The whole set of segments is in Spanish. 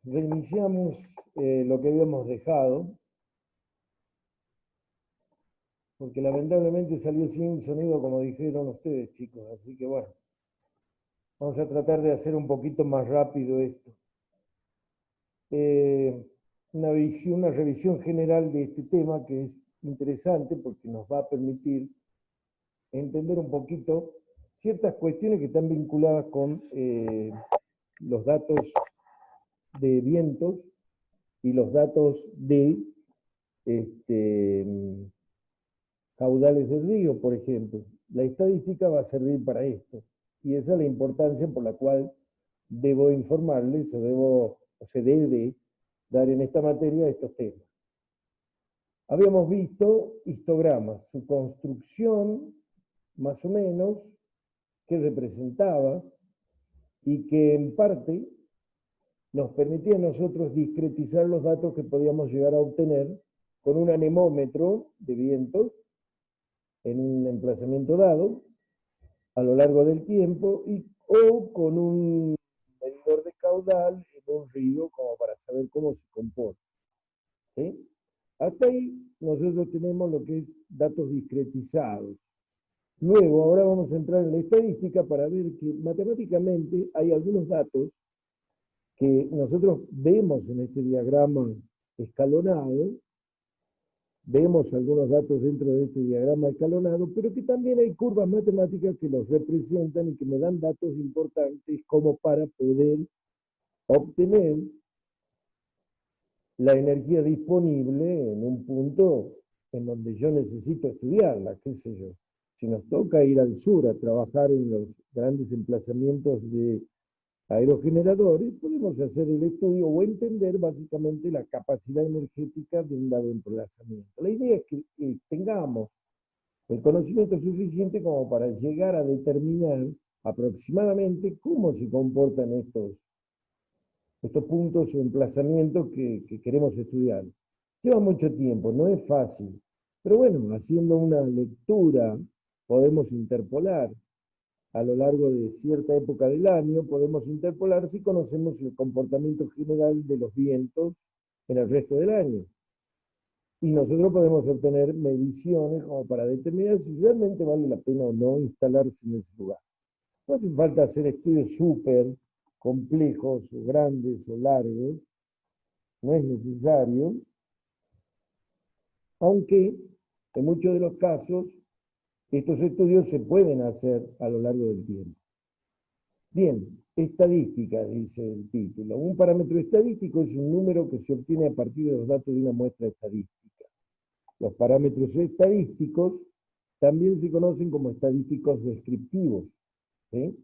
Reiniciamos lo que habíamos dejado, porque lamentablemente salió sin sonido, como dijeron ustedes, chicos. Así que bueno, vamos a tratar de hacer un poquito más rápido esto. Eh, una revisión general de este tema que es interesante porque nos va a permitir entender un poquito ciertas cuestiones que están vinculadas con los datos de vientos y los datos de este, caudales del río, por ejemplo. La estadística va a servir para esto, y esa es la importancia por la cual debo informarles o se debe dar en esta materia estos temas. Habíamos visto histogramas, su construcción, más o menos, que representaba y que en parte nos permitía a nosotros discretizar los datos que podíamos llegar a obtener con un anemómetro de vientos en un emplazamiento dado a lo largo del tiempo o con un medidor de caudal en un río como para saber cómo se comporta. ¿Sí? Hasta ahí nosotros tenemos lo que es datos discretizados. Luego, ahora vamos a entrar en la estadística para ver que matemáticamente hay algunos datos que nosotros vemos en este diagrama escalonado. Vemos algunos datos dentro de este diagrama escalonado, pero que también hay curvas matemáticas que los representan y que me dan datos importantes como para poder obtener la energía disponible en un punto en donde yo necesito estudiarla, qué sé yo. Si nos toca ir al sur a trabajar en los grandes emplazamientos de aerogeneradores, podemos hacer el estudio o entender básicamente la capacidad energética de un dado emplazamiento. La idea es que tengamos el conocimiento suficiente como para llegar a determinar aproximadamente cómo se comportan estos puntos o emplazamientos que queremos estudiar. Lleva mucho tiempo, no es fácil, pero bueno, haciendo una lectura podemos interpolar a lo largo de cierta época del año, podemos interpolar si conocemos el comportamiento general de los vientos en el resto del año. Y nosotros podemos obtener mediciones como para determinar si realmente vale la pena o no instalarse en ese lugar. No hace falta hacer estudios súper complejos o grandes o largos, no es necesario, aunque en muchos de los casos estos estudios se pueden hacer a lo largo del tiempo. Bien, estadística, dice el título. Un parámetro estadístico es un número que se obtiene a partir de los datos de una muestra estadística. Los parámetros estadísticos también se conocen como estadísticos descriptivos. ¿Sí?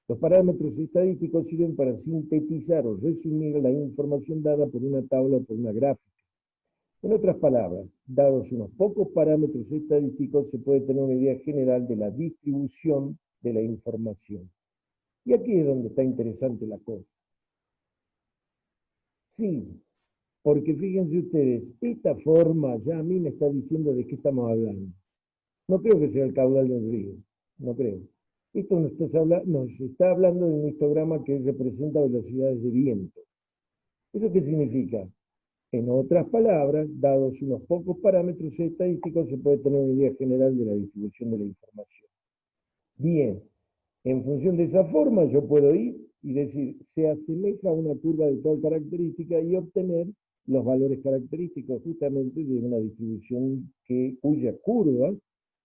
Los parámetros estadísticos sirven para sintetizar o resumir la información dada por una tabla o por una gráfica. En otras palabras, dados unos pocos parámetros estadísticos, se puede tener una idea general de la distribución de la información. Y aquí es donde está interesante la cosa. Sí, porque fíjense ustedes, esta forma ya a mí me está diciendo de qué estamos hablando. No creo que sea el caudal del río, no creo. Esto nos está hablando de un histograma que representa velocidades de viento. ¿Eso qué significa? En otras palabras, dados unos pocos parámetros estadísticos, se puede tener una idea general de la distribución de la información. Bien, en función de esa forma, yo puedo ir y decir, se asemeja a una curva de tal característica y obtener los valores característicos justamente de una distribución cuya curva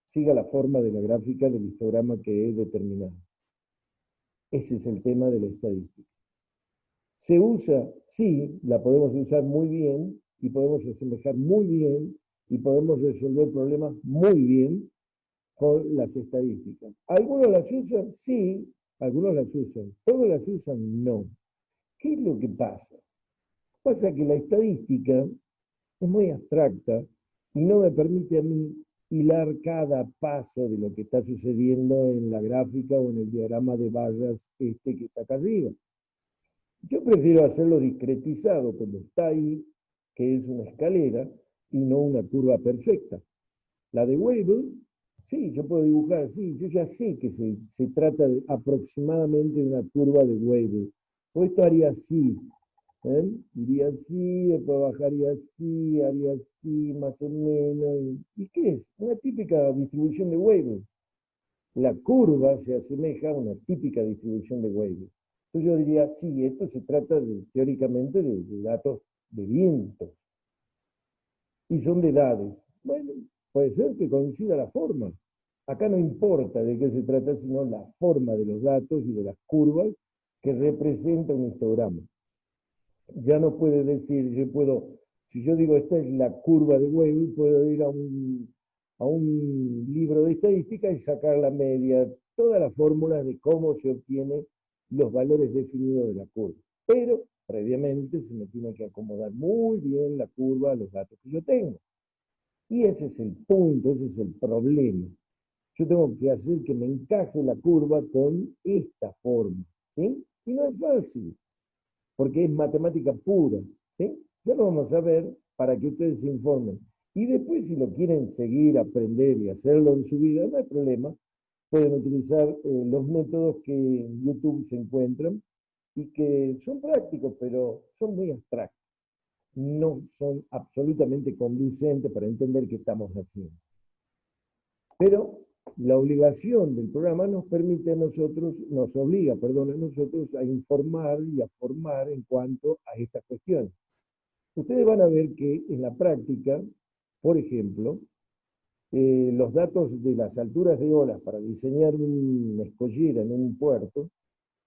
siga la forma de la gráfica del histograma que he determinado. Ese es el tema de la estadística. ¿Se usa? Sí, la podemos usar muy bien y podemos asemejar muy bien y podemos resolver problemas muy bien con las estadísticas. ¿Algunos las usan? Sí, algunos las usan. ¿Todos las usan? No. ¿Qué es lo que pasa? Pasa que la estadística es muy abstracta y no me permite a mí hilar cada paso de lo que está sucediendo en la gráfica o en el diagrama de barras que está acá arriba. Yo prefiero hacerlo discretizado como está ahí, que es una escalera y no una curva perfecta. La de Weibull, sí, yo puedo dibujar, sí, yo ya sé que se trata aproximadamente de una curva de Weibull. O esto haría así, ¿eh? Iría así, después bajaría así, haría así, más o menos. ¿Y qué es? Una típica distribución de Weyl. La curva se asemeja a una típica distribución de Weyl. Entonces yo diría, sí, esto se trata teóricamente de datos de viento y son de edades. Bueno, puede ser que coincida la forma. Acá no importa de qué se trata, sino la forma de los datos y de las curvas que representa un histograma. Ya no puede decir, yo puedo, si yo digo esta es la curva de Weyl, puedo ir a un libro de estadística y sacar la media, todas las fórmulas de cómo se obtienen los valores definidos de la curva. Pero previamente se me tiene que acomodar muy bien la curva a los datos que yo tengo. Y ese es el punto, ese es el problema. Yo tengo que hacer que me encaje la curva con esta forma, ¿sí? Y no es fácil, porque es matemática pura, ¿sí? Ya lo vamos a ver para que ustedes se informen. Y después, si lo quieren seguir, aprender y hacerlo en su vida, no hay problema. Pueden utilizar los métodos que en YouTube se encuentran y que son prácticos, pero son muy abstractos. No son absolutamente conducentes para entender qué estamos haciendo. Pero la obligación del programa nos permite a nosotros, nos obliga, perdón, a nosotros a informar y a formar en cuanto a estas cuestiones. Ustedes van a ver que en la práctica, por ejemplo, los datos de las alturas de olas para diseñar una escollera en un puerto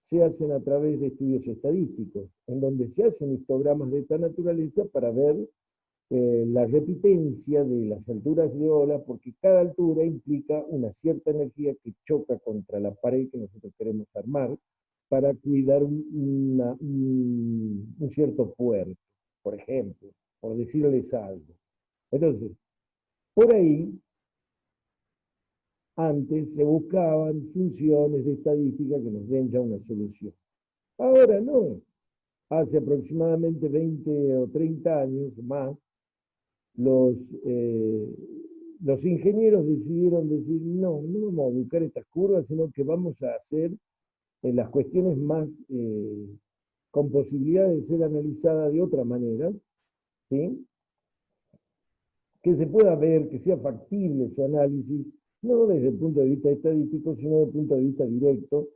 se hacen a través de estudios estadísticos, en donde se hacen histogramas de esta naturaleza para ver la repitencia de las alturas de ola, porque cada altura implica una cierta energía que choca contra la pared que nosotros queremos armar para cuidar un cierto puerto, por ejemplo, por decirles algo. Entonces, por ahí, antes se buscaban funciones de estadística que nos den ya una solución. Ahora no. Hace aproximadamente 20 o 30 años más, los, eh, los ingenieros decidieron decir, no, no vamos a buscar estas curvas, sino que vamos a hacer las cuestiones más con posibilidad de ser analizadas de otra manera, ¿sí? Que se pueda ver, que sea factible su análisis, no desde el punto de vista estadístico, sino desde el punto de vista directo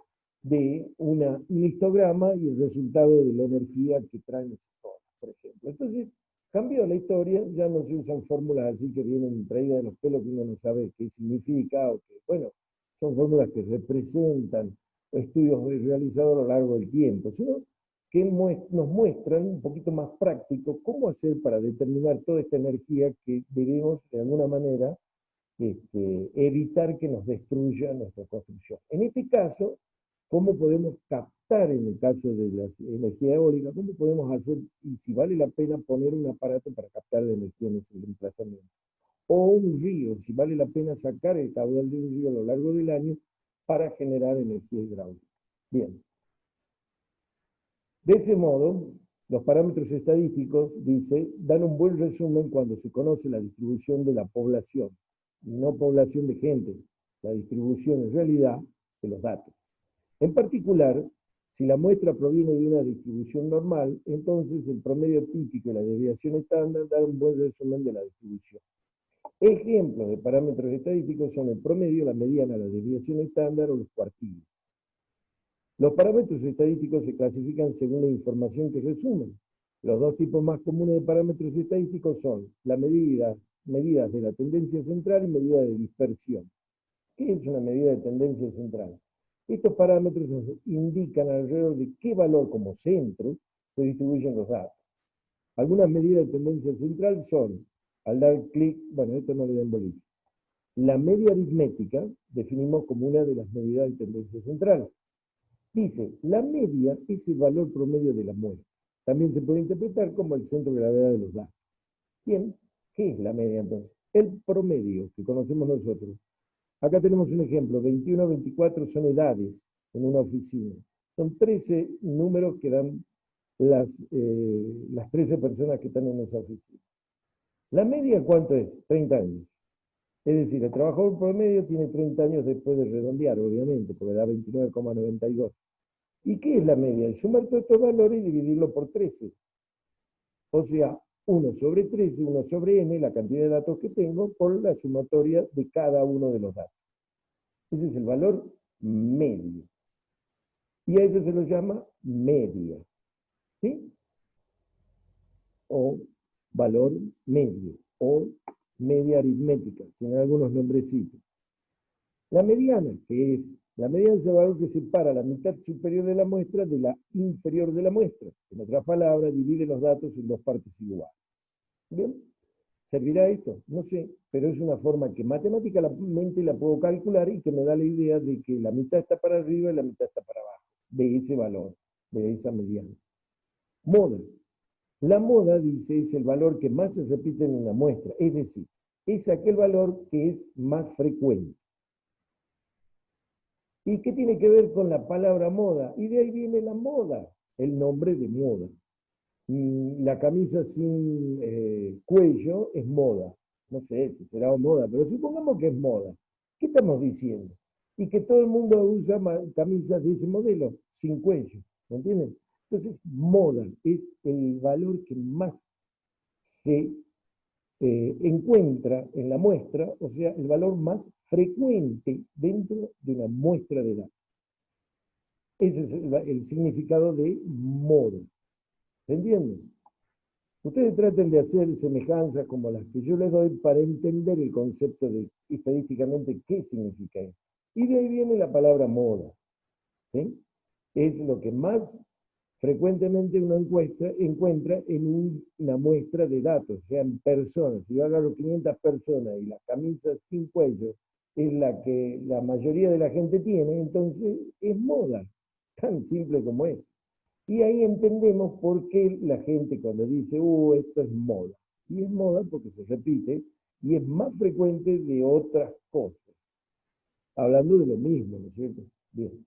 de un histograma y el resultado de la energía que traen esas zonas, por ejemplo. Entonces, cambió la historia, ya no se usan fórmulas así que vienen traídas de los pelos que uno no sabe qué significa, o que, bueno, son fórmulas que representan estudios realizados a lo largo del tiempo, sino que nos muestran un poquito más práctico cómo hacer para determinar toda esta energía que debemos, de alguna manera, evitar que nos destruya nuestra construcción. En este caso, ¿cómo podemos captar, en el caso de la energía eólica, cómo podemos hacer, y si vale la pena poner un aparato para captar la energía en ese emplazamiento? O un río, si vale la pena sacar el caudal de un río a lo largo del año para generar energía hidráulica. Bien. De ese modo, los parámetros estadísticos, dice, dan un buen resumen cuando se conoce la distribución de la población, y no población de gente, la distribución en realidad de los datos. En particular, si la muestra proviene de una distribución normal, entonces el promedio típico y la desviación estándar dan un buen resumen de la distribución. Ejemplos de parámetros estadísticos son el promedio, la mediana, la desviación estándar o los cuartiles. Los parámetros estadísticos se clasifican según la información que resumen. Los dos tipos más comunes de parámetros estadísticos son la medidas de la tendencia central y medida de dispersión. ¿Qué es una medida de tendencia central? Estos parámetros nos indican alrededor de qué valor como centro se distribuyen los datos. Algunas medidas de tendencia central son, al dar clic, bueno, esto no le den bolillo. La media aritmética definimos como una de las medidas de tendencia central. Dice, la media es el valor promedio de la muestra. También se puede interpretar como el centro de gravedad de los datos. Bien, ¿qué es la media entonces? El promedio que conocemos nosotros. Acá tenemos un ejemplo, 21, 24 son edades en una oficina. Son 13 números que dan las 13 personas que están en esa oficina. ¿La media cuánto es? 30 años. Es decir, el trabajador promedio tiene 30 años después de redondear, obviamente, porque da 29,92. ¿Y qué es la media? Es sumar todos estos valores y dividirlo por 13. O sea, 1 sobre 13, 1 sobre n, la cantidad de datos que tengo, por la sumatoria de cada uno de los datos. Ese es el valor medio. Y a eso se lo llama media. ¿Sí? O valor medio, o media aritmética. Tiene algunos nombrecitos. La mediana, la mediana es el valor que separa la mitad superior de la muestra de la inferior de la muestra. En otras palabras, divide los datos en dos partes iguales. ¿Bien? ¿Servirá esto? No sé, pero es una forma que matemáticamente la puedo calcular y que me da la idea de que la mitad está para arriba y la mitad está para abajo, de ese valor, de esa mediana. Moda. La moda, dice, es el valor que más se repite en una muestra, es decir, es aquel valor que es más frecuente. ¿Y qué tiene que ver con la palabra moda? Y de ahí viene la moda, el nombre de moda. La camisa sin cuello es moda. No sé si será moda, pero supongamos que es moda. ¿Qué estamos diciendo? Y que todo el mundo usa camisas de ese modelo, sin cuello. ¿Me entienden? Entonces, moda es el valor que más se encuentra en la muestra, o sea, el valor más frecuente dentro de una muestra de datos. Ese es el significado de moda. ¿Se entiende? Ustedes traten de hacer semejanzas como las que yo les doy para entender el concepto de estadísticamente qué significa esto. Y de ahí viene la palabra moda. ¿Sí? Es lo que más frecuentemente uno encuentra en una muestra de datos, o sea, en personas. Si yo agarro 500 personas y la camisa sin cuello es la que la mayoría de la gente tiene, entonces es moda, tan simple como es. Y ahí entendemos por qué la gente cuando dice, esto es moda. Y es moda porque se repite y es más frecuente de otras cosas. Hablando de lo mismo, ¿no es cierto? Bien.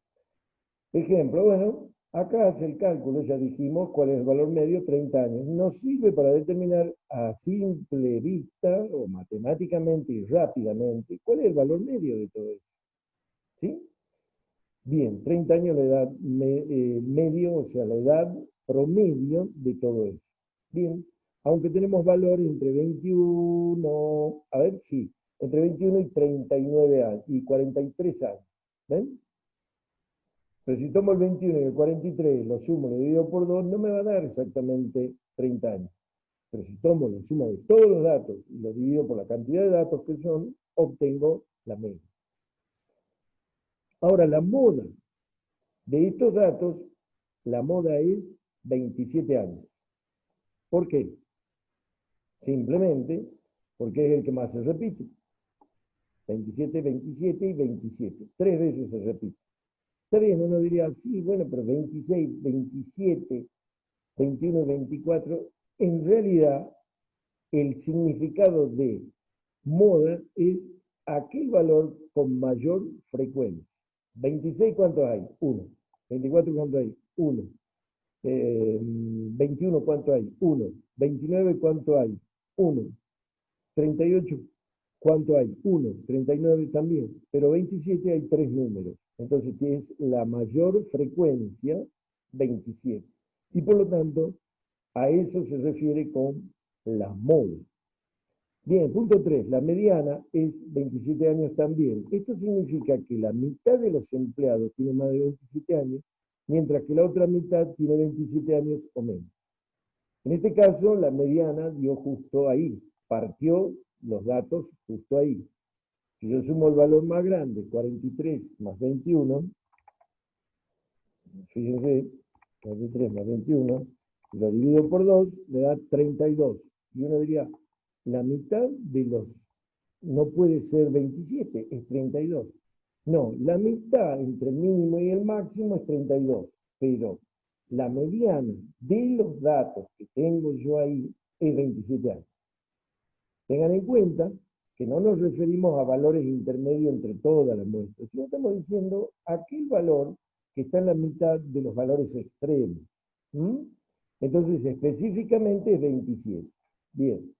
Ejemplo, bueno, acá hace el cálculo, ya dijimos cuál es el valor medio, 30 años. Nos sirve para determinar a simple vista o matemáticamente y rápidamente cuál es el valor medio de todo eso. ¿Sí? Bien, 30 años la edad medio, o sea, la edad promedio de todo eso. Bien, aunque tenemos valores entre 21, a ver, sí, entre 21 y 39 años, y 43 años. ¿Ven? Pero si tomo el 21 y el 43, lo sumo, lo divido por 2, no me va a dar exactamente 30 años. Pero si tomo la suma de todos los datos y lo divido por la cantidad de datos que son, obtengo la media. Ahora, la moda de estos datos, la moda es 27 años. ¿Por qué? Simplemente porque es el que más se repite. 27, 27 y 27. 3 veces se repite. Está bien, uno diría, sí, bueno, pero 26, 27, 21 y 24, en realidad el significado de moda es aquel valor con mayor frecuencia. 26, ¿cuántos hay? 1. 24, ¿cuántos hay? 1. 21, ¿cuánto hay? 1. 29, ¿cuánto hay? 1. 38, ¿cuánto hay? 1. 39 también. Pero 27 hay 3 números. Entonces es la mayor frecuencia 27. Y por lo tanto, a eso se refiere con la moda. Bien, punto 3. La mediana es 27 años también. Esto significa que la mitad de los empleados tiene más de 27 años, mientras que la otra mitad tiene 27 años o menos. En este caso, la mediana dio justo ahí, partió los datos justo ahí. Si yo sumo el valor más grande, 43 más 21, fíjense, 43 más 21, lo divido por 2, me da 32. Y uno diría, la mitad de los, no puede ser 27, es 32. No, la mitad entre el mínimo y el máximo es 32, pero la mediana de los datos que tengo yo ahí es 27 años. Tengan en cuenta que no nos referimos a valores intermedios entre todas las muestras, sino estamos diciendo aquel valor que está en la mitad de los valores extremos. Entonces, específicamente es 27. Bien.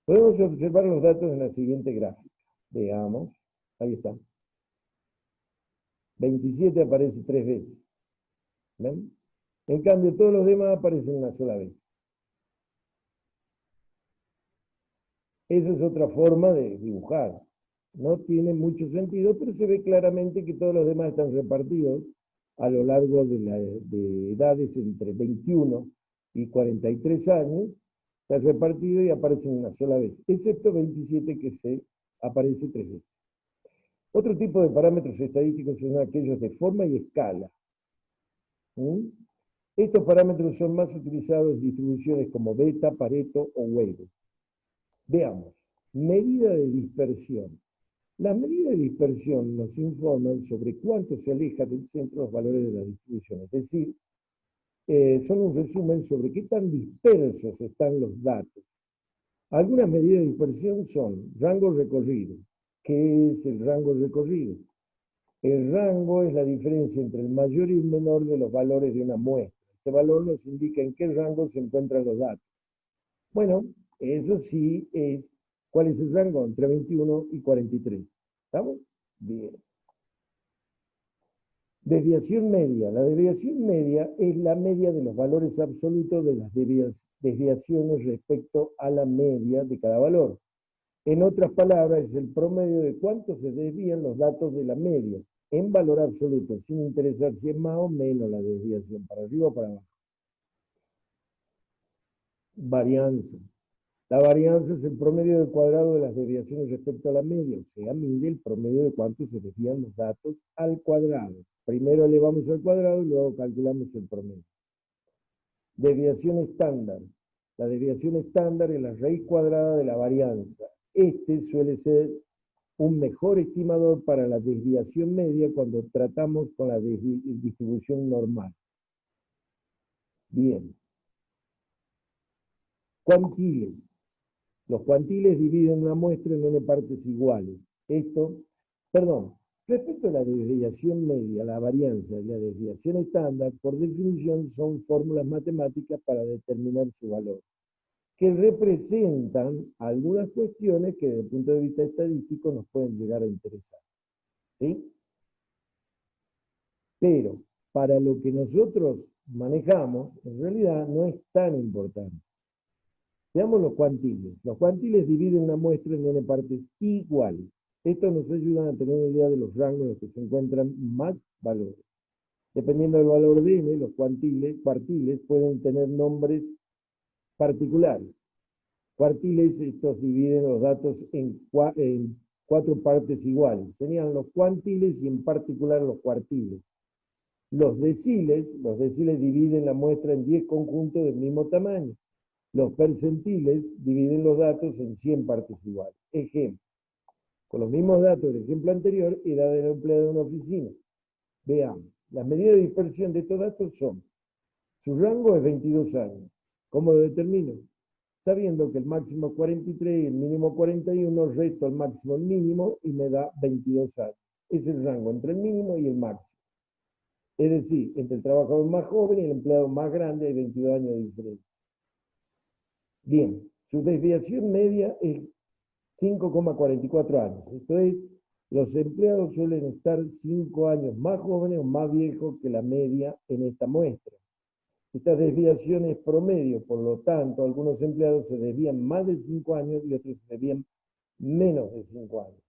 Podemos observar los datos en la siguiente gráfica. Veamos. Ahí está. 27 aparece 3 veces. ¿Ven? En cambio, todos los demás aparecen una sola vez. Esa es otra forma de dibujar. No tiene mucho sentido, pero se ve claramente que todos los demás están repartidos a lo largo de edades entre 21 y 43 años, está repartido y aparecen una sola vez, excepto 27 que se aparece 3 veces. Otro tipo de parámetros estadísticos son aquellos de forma y escala. Estos parámetros son más utilizados en distribuciones como beta, Pareto o Weibull. Veamos, medida de dispersión. Las medidas de dispersión nos informan sobre cuánto se aleja del centro los valores de la distribución, es decir, son un resumen sobre qué tan dispersos están los datos. Algunas medidas de dispersión son rango recorrido. ¿Qué es el rango recorrido? El rango es la diferencia entre el mayor y el menor de los valores de una muestra. Este valor nos indica en qué rango se encuentran los datos. Bueno, eso sí es, ¿cuál es el rango? Entre 21 y 43. ¿Estamos? Bien. Desviación media. La desviación media es la media de los valores absolutos de las desviaciones respecto a la media de cada valor. En otras palabras, es el promedio de cuánto se desvían los datos de la media, en valor absoluto, sin interesar si es más o menos la desviación, para arriba o para abajo. Varianza. La varianza es el promedio del cuadrado de las desviaciones respecto a la media, o sea, mide el promedio de cuánto se desvían los datos al cuadrado. Primero elevamos al cuadrado y luego calculamos el promedio. Desviación estándar. La desviación estándar es la raíz cuadrada de la varianza. Este suele ser un mejor estimador para la desviación media cuando tratamos con la distribución normal. Bien. Cuantiles. Los cuantiles dividen una muestra en n partes iguales. Respecto a la desviación media, la varianza y la desviación estándar, por definición, son fórmulas matemáticas para determinar su valor, que representan algunas cuestiones que desde el punto de vista estadístico nos pueden llegar a interesar. ¿Sí? Pero para lo que nosotros manejamos, en realidad no es tan importante. Veamos los cuantiles. Los cuantiles dividen una muestra en n partes iguales. Estos nos ayudan a tener una idea de los rangos en los que se encuentran más valores. Dependiendo del valor de n, los cuartiles pueden tener nombres particulares. Cuartiles, estos dividen los datos en 4 partes iguales. Serían los cuantiles y en particular los cuartiles. Los deciles dividen la muestra en 10 conjuntos del mismo tamaño. Los percentiles dividen los datos en 100 partes iguales. Ejemplo, con los mismos datos del ejemplo anterior, edad del empleado de una oficina. Veamos, las medidas de dispersión de estos datos son, su rango es 22 años. ¿Cómo lo determino? Sabiendo que el máximo es 43 y el mínimo 41, resto al máximo el mínimo y me da 22 años. Es el rango entre el mínimo y el máximo. Es decir, entre el trabajador más joven y el empleado más grande hay 22 años de diferencia. Bien, su desviación media es 5,44 años. Esto es, los empleados suelen estar 5 años más jóvenes o más viejos que la media en esta muestra. Esta desviación es promedio, por lo tanto, algunos empleados se desvían más de 5 años y otros se desvían menos de 5 años.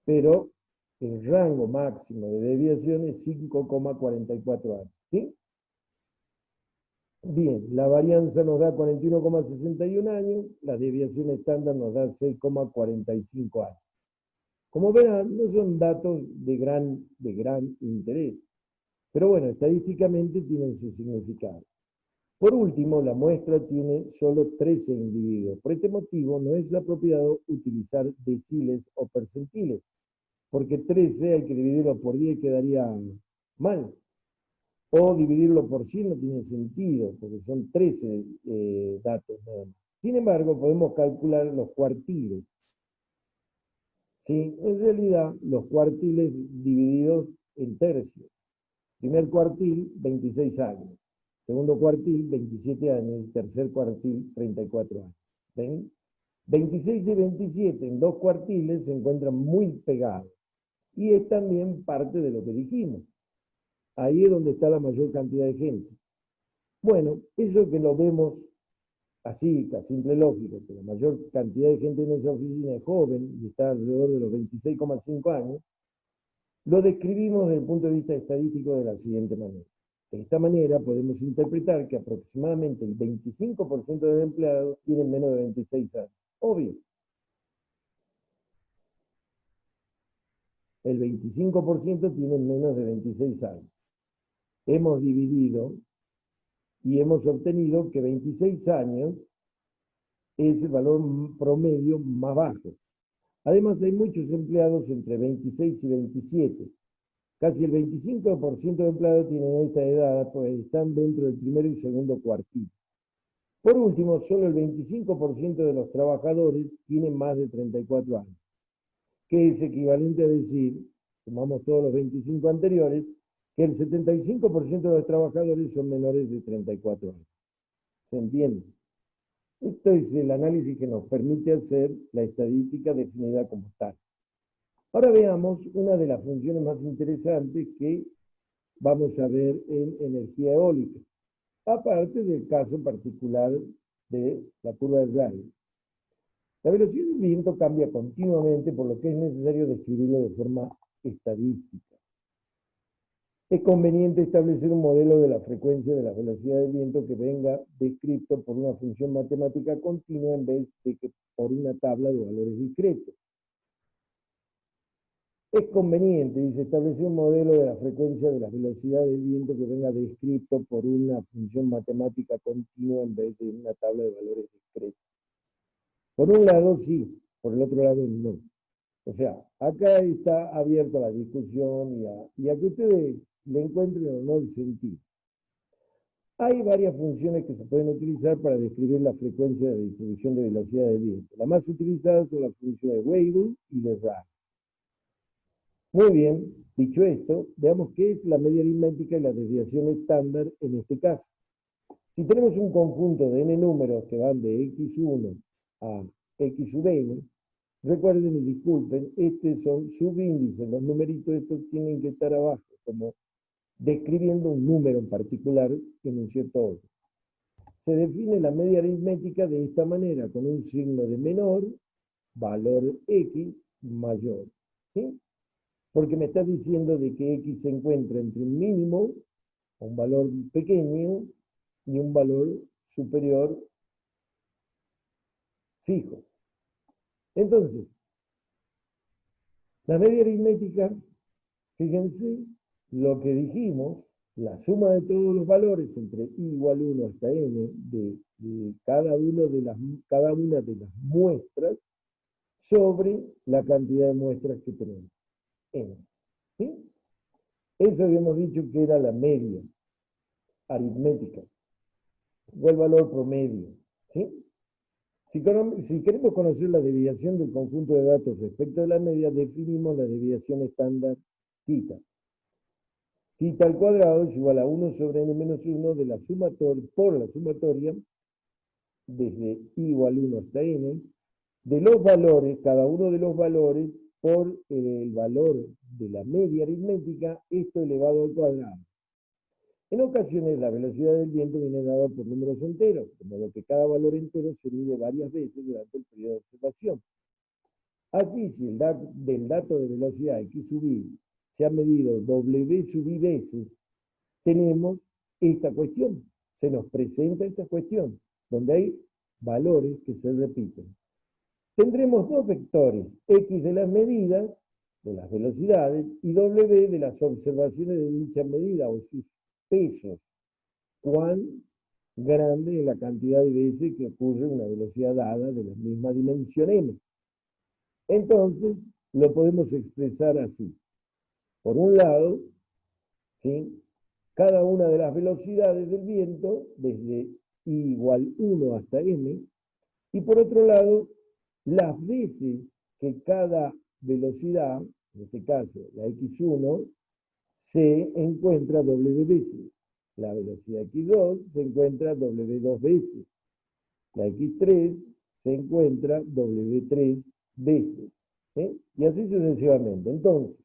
Pero el rango máximo de desviación es 5,44 años. ¿Sí? Bien, la varianza nos da 41,61 años, la desviación estándar nos da 6,45 años. Como verán, no son datos de gran interés, pero bueno, estadísticamente tienen su significado. Por último, la muestra tiene solo 13 individuos. Por este motivo, no es apropiado utilizar deciles o percentiles, porque 13 hay que dividirlo por 10 quedaría mal. O dividirlo por 100 no tiene sentido, porque son 13 datos nada más. Sin embargo, podemos calcular los cuartiles. ¿Sí? En realidad, los cuartiles divididos en tercios. Primer cuartil, 26 años. Segundo cuartil, 27 años. Tercer cuartil, 34 años. ¿Ven? 26 y 27 en 2 cuartiles se encuentran muy pegados. Y es también parte de lo que dijimos. Ahí es donde está la mayor cantidad de gente. Bueno, eso que lo vemos así, a simple lógica, que la mayor cantidad de gente en esa oficina es joven y está alrededor de los 26,5 años, lo describimos desde el punto de vista estadístico de la siguiente manera. De esta manera podemos interpretar que aproximadamente el 25% de los empleados tienen menos de 26 años. Obvio. El 25% tienen menos de 26 años. Hemos dividido y hemos obtenido que 26 años es el valor promedio más bajo. Además, hay muchos empleados entre 26 y 27. Casi el 25% de empleados tienen esta edad, pues están dentro del primero y segundo cuartil. Por último, solo el 25% de los trabajadores tienen más de 34 años, que es equivalente a decir, tomamos todos los 25 anteriores, que el 75% de los trabajadores son menores de 34 años. ¿Se entiende? Esto es el análisis que nos permite hacer la estadística definida como tal. Ahora veamos una de las funciones más interesantes que vamos a ver en energía eólica, aparte del caso particular de la curva de Rayleigh. La velocidad del viento cambia continuamente, por lo que es necesario describirlo de forma estadística. Es conveniente establecer un modelo de la frecuencia de la velocidad del viento que venga descrito por una función matemática continua en vez de que por una tabla de valores discretos. Es conveniente, dice, establecer un modelo de la frecuencia de la velocidad del viento que venga descrito por una función matemática continua en vez de una tabla de valores discretos. Por un lado sí, por el otro lado no. O sea, acá está abierta la discusión y a que ustedes le encuentren o no el sentido. Hay varias funciones que se pueden utilizar para describir la frecuencia de la distribución de velocidad del viento. Las más utilizadas son las funciones de Weibull y de Rayleigh. Muy bien, dicho esto, veamos qué es la media aritmética y la desviación estándar en este caso. Si tenemos un conjunto de n números que van de x1 a x sub n, recuerden y disculpen, estos son subíndices, los numeritos estos tienen que estar abajo, como describiendo un número en particular en un cierto orden. Se define la media aritmética de esta manera, con un signo de menor, valor x, mayor. ¿Sí? Porque me está diciendo de que x se encuentra entre un mínimo, un valor pequeño, y un valor superior fijo. Entonces, la media aritmética, fíjense lo que dijimos, la suma de todos los valores entre i igual 1 hasta n de cada una de las muestras sobre la cantidad de muestras que tenemos. N. ¿Sí? Eso habíamos dicho que era la media aritmética, o el valor promedio. ¿Sí? Si queremos conocer la desviación del conjunto de datos respecto de la media, definimos la desviación estándar θ. Θ al cuadrado es igual a 1 sobre n menos 1 de la sumatoria, por la sumatoria, desde i igual 1 hasta n, de los valores, cada uno de los valores, por el valor de la media aritmética, esto elevado al cuadrado. En ocasiones la velocidad del viento viene dada por números enteros, de modo que cada valor entero se mide varias veces durante el periodo de observación. Así, si del dato de velocidad x sub i se ha medido w sub i veces, tenemos esta cuestión, se nos presenta esta cuestión, donde hay valores que se repiten. Tendremos dos vectores, x de las medidas, de las velocidades, y w de las observaciones de dicha medida, o sus pesos, cuán grande es la cantidad de veces que ocurre una velocidad dada de la misma dimensión m. Entonces, lo podemos expresar así. Por un lado, ¿sí?, cada una de las velocidades del viento, desde i igual 1 hasta m, y por otro lado, las veces que cada velocidad, en este caso la x1, se encuentra w veces. La velocidad x2 se encuentra w2 veces. La x3 se encuentra w3 veces. ¿Sí? Y así sucesivamente. Entonces,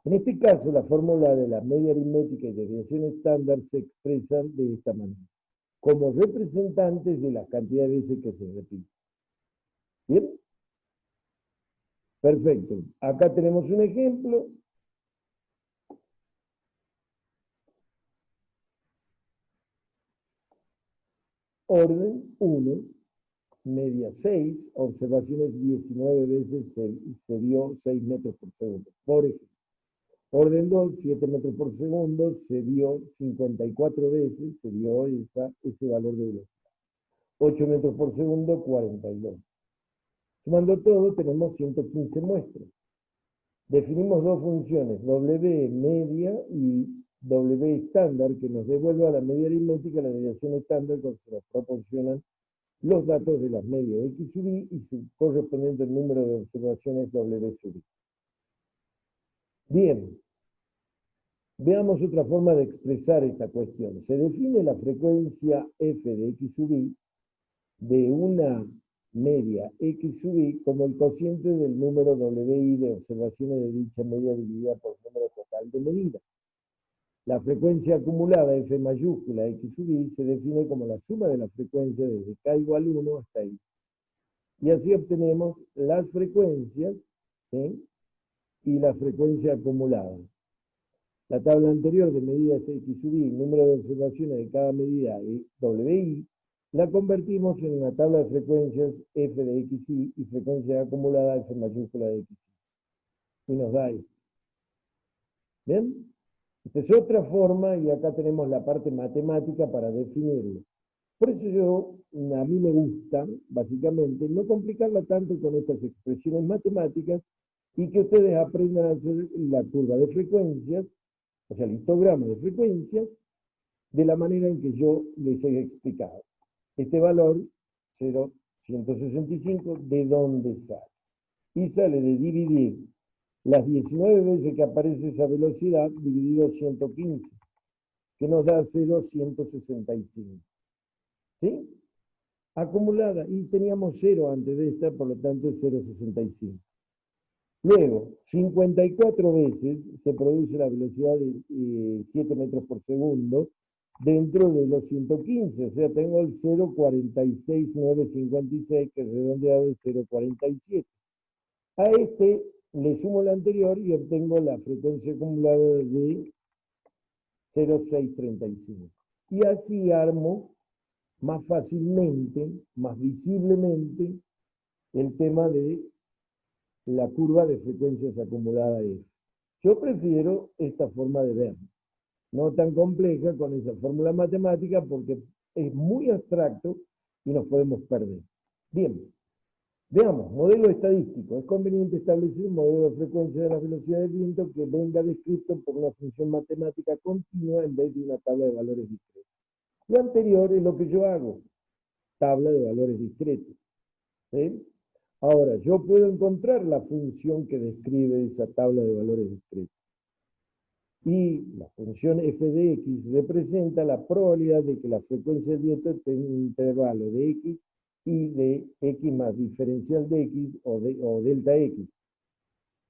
En este caso, la fórmula de la media aritmética y desviación estándar se expresan de esta manera, como representantes de las cantidades de veces que se repiten. ¿Bien? Perfecto. Acá tenemos un ejemplo. Orden 1, media 6, observaciones 19 veces se dio 6 metros por segundo. Por ejemplo, orden 2, 7 metros por segundo, se dio 54 veces, se dio ese valor de velocidad. 8 metros por segundo, 42. Sumando todo, tenemos 115 muestras. Definimos dos funciones, W media y W estándar, que nos devuelva la media aritmética, la desviación estándar, cuando se nos proporcionan los datos de las medias X sub I y su correspondiente número de observaciones W sub I. Bien, veamos otra forma de expresar esta cuestión. Se define la frecuencia F de X sub I de una media X sub I como el cociente del número WI de observaciones de dicha media dividida por el número total de medidas. La frecuencia acumulada F mayúscula X sub I se define como la suma de la frecuencia desde K igual 1 hasta I. Y así obtenemos las frecuencias, ¿sí?, y la frecuencia acumulada. La tabla anterior de medidas X sub I, número de observaciones de cada medida WI, la convertimos en una tabla de frecuencias F de XI y frecuencia acumulada F mayúscula de XI. Y nos da esto. ¿Bien? Esta es otra forma y acá tenemos la parte matemática para definirlo. Por eso a mí me gusta, básicamente, no complicarla tanto con estas expresiones matemáticas y que ustedes aprendan a hacer la curva de frecuencias, o sea, el histograma de frecuencias, de la manera en que yo les he explicado. Este valor, 0,165, ¿de dónde sale? Y sale de dividir las 19 veces que aparece esa velocidad dividido 115, que nos da 0,165. ¿Sí? Acumulada, y teníamos 0 antes de esta, por lo tanto es 0,65. Luego, 54 veces se produce la velocidad de 7 metros por segundo dentro de los 115, o sea, tengo el 0,46956, que es redondeado es 0,47. A este le sumo la anterior y obtengo la frecuencia acumulada de 0,635. Y así armo más fácilmente, más visiblemente, el tema de la curva de frecuencias acumulada F. Yo prefiero esta forma de ver, no tan compleja con esa fórmula matemática porque es muy abstracto y nos podemos perder. Bien, veamos, modelo estadístico. Es conveniente establecer un modelo de frecuencia de la velocidad del viento que venga descrito por una función matemática continua en vez de una tabla de valores discretos. Lo anterior es lo que yo hago, tabla de valores discretos. ¿Sí? Ahora, yo puedo encontrar la función que describe esa tabla de valores discretos. Y la función f de x representa la probabilidad de que la frecuencia del viento esté en un intervalo de x y de x más diferencial de x o delta x.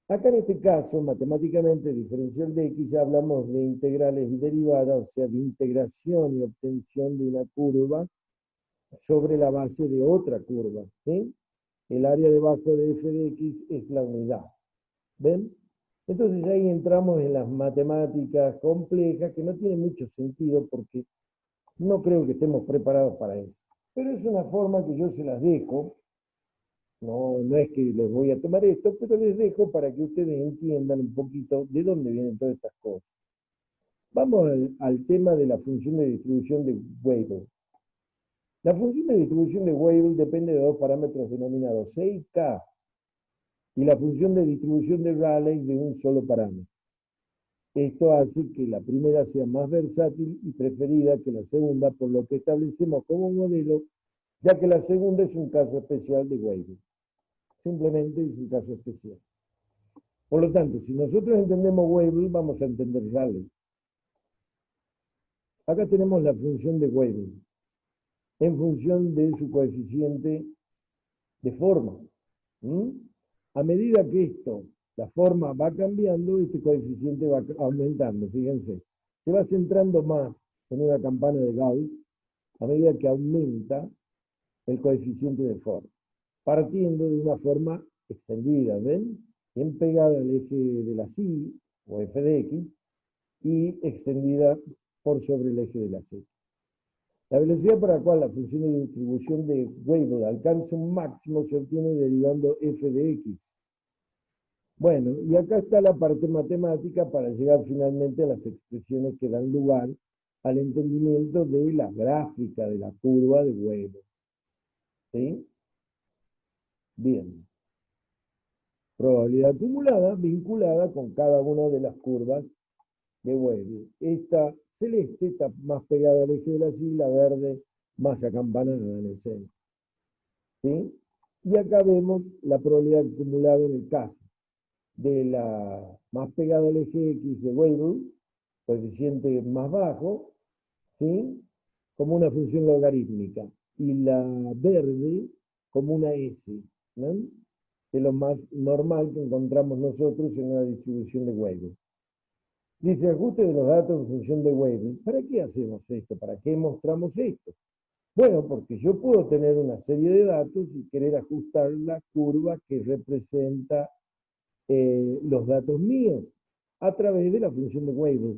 Acá en este caso, matemáticamente, diferencial de x, ya hablamos de integrales y derivadas, o sea, de integración y obtención de una curva sobre la base de otra curva, ¿sí? El área debajo de f de x es la unidad. ¿Ven? Entonces ahí entramos en las matemáticas complejas que no tienen mucho sentido porque no creo que estemos preparados para eso. Pero es una forma que yo se las dejo. No es que les voy a tomar esto, pero les dejo para que ustedes entiendan un poquito de dónde vienen todas estas cosas. Vamos al tema de la función de distribución de Weibull. La función de distribución de Weibull depende de dos parámetros denominados 6K y la función de distribución de Rayleigh de un solo parámetro. Esto hace que la primera sea más versátil y preferida que la segunda, por lo que establecemos como modelo, ya que la segunda es un caso especial de Weibull. Simplemente es un caso especial. Por lo tanto, si nosotros entendemos Weibull, vamos a entender Rayleigh. Acá tenemos la función de Weibull en función de su coeficiente de forma. A medida que esto la forma va cambiando, este coeficiente va aumentando, fíjense. Se va centrando más en una campana de Gauss a medida que aumenta el coeficiente de forma, partiendo de una forma extendida, ¿ven? Bien pegada al eje de la Y, o f de x, y extendida por sobre el eje de la z. La velocidad para la cual la función de distribución de Weibull alcanza un máximo se obtiene derivando f de x. Bueno, y acá está la parte matemática para llegar finalmente a las expresiones que dan lugar al entendimiento de la gráfica de la curva de Weibull. ¿Sí? Bien. Probabilidad acumulada vinculada con cada una de las curvas de Weibull. Esta celeste está más pegada al eje de la Y, la verde más acampanada en el centro. ¿Sí? Y acá vemos la probabilidad acumulada en el caso de la más pegada al eje X de Weibull, coeficiente más bajo, ¿sí? Como una función logarítmica, y la verde como una S, ¿no? Es lo más normal que encontramos nosotros en una distribución de Weibull. Dice, ajuste de los datos en función de Weibull. ¿Para qué hacemos esto? ¿Para qué mostramos esto? Bueno, porque yo puedo tener una serie de datos y querer ajustar la curva que representa los datos míos a través de la función de Weibull.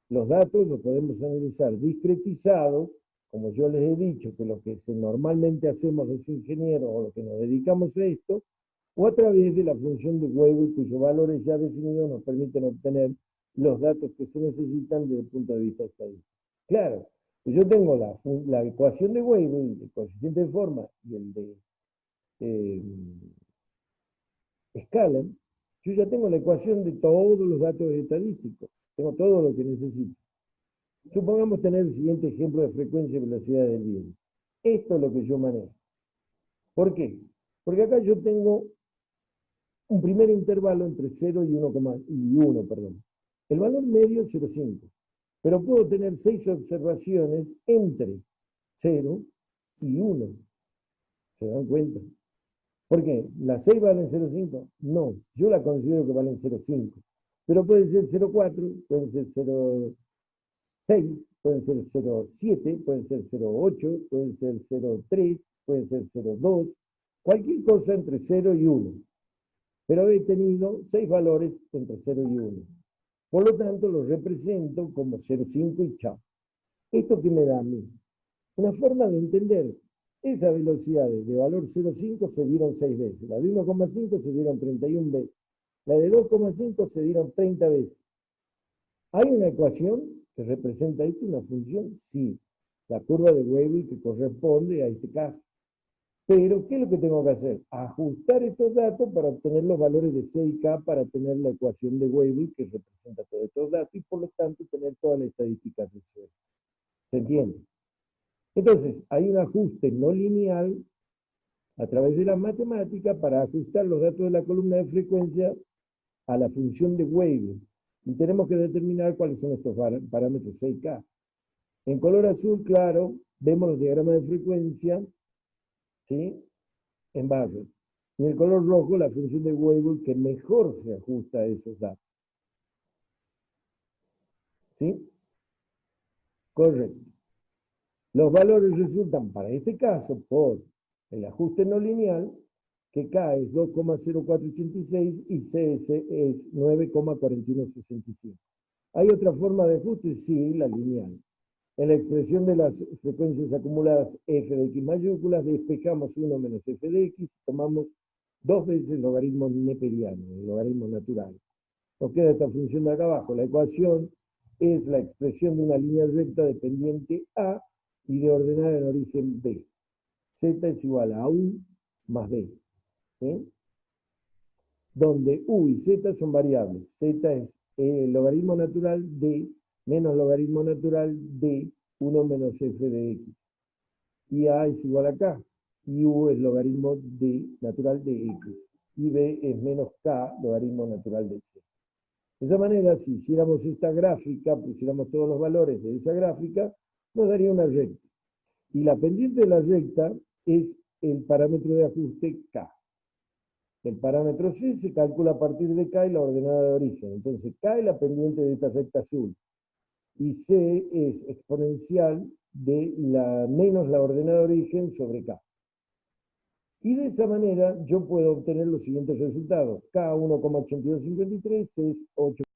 Los datos los podemos analizar discretizados, como yo les he dicho, que lo que normalmente hacemos los ingenieros o lo que nos dedicamos a esto, o a través de la función de Weibull, cuyos valores ya definidos nos permiten obtener los datos que se necesitan desde el punto de vista estadístico. Claro, yo tengo la ecuación de Weibull, el coeficiente de forma y el de Scalar, yo ya tengo la ecuación de todos los datos estadísticos, tengo todo lo que necesito. Supongamos tener el siguiente ejemplo de frecuencia y velocidad del viento. Esto es lo que yo manejo. ¿Por qué? Porque acá yo tengo un primer intervalo entre 0 y 1, perdón. El valor medio es 0,5. Pero puedo tener 6 observaciones entre 0 y 1. ¿Se dan cuenta? ¿Por qué? ¿Las 6 valen 0,5? No, yo la considero que valen 0,5. Pero puede ser 0,4, puede ser 0,6, pueden ser 0,7, pueden ser 0,8, pueden ser 0,3, pueden ser 0,2, cualquier cosa entre 0 y 1. Pero he tenido 6 valores entre 0 y 1. Por lo tanto, los represento como 0,5 y chao. ¿Esto qué me da a mí? Una forma de entender. Esas velocidades de valor 0,5 se dieron 6 veces. La de 1,5 se dieron 31 veces. La de 2,5 se dieron 30 veces. ¿Hay una ecuación que representa esto, una función? Sí. La curva de Weibull que corresponde a este caso. Pero, ¿qué es lo que tengo que hacer? Ajustar estos datos para obtener los valores de C y K para tener la ecuación de Weibull que representa todos estos datos y por lo tanto tener todas las estadísticas de C. ¿Se entiende? Entonces, hay un ajuste no lineal a través de la matemática para ajustar los datos de la columna de frecuencia a la función de Weibull. Y tenemos que determinar cuáles son estos parámetros C y K. En color azul claro, vemos los diagramas de frecuencia, ¿sí? En barras. Y en el color rojo, la función de Weibull que mejor se ajusta a esos datos. ¿Sí? Correcto. Los valores resultan, para este caso, por el ajuste no lineal, que K es 2,0486 y CS es 9,4165. ¿Hay otra forma de ajuste? Sí, la lineal. En la expresión de las frecuencias acumuladas f de x mayúsculas, despejamos 1 menos f de x, tomamos 2 veces el logaritmo neperiano, el logaritmo natural. Nos queda esta función de acá abajo. La ecuación es la expresión de una línea recta de pendiente A y de ordenada en origen B. Z es igual a U más B. ¿Sí? Donde U y Z son variables. Z es el logaritmo natural de menos logaritmo natural de 1 menos f de x. Y A es igual a K. Y U es logaritmo de natural de x. Y B es menos K, logaritmo natural de C. De esa manera, si hiciéramos esta gráfica, pusiéramos todos los valores de esa gráfica, nos daría una recta. Y la pendiente de la recta es el parámetro de ajuste K. El parámetro C se calcula a partir de K y la ordenada de origen. Entonces K es la pendiente de esta recta azul. Y C es exponencial de menos la ordenada de origen sobre K. Y de esa manera yo puedo obtener los siguientes resultados. K 1,8253 es 8.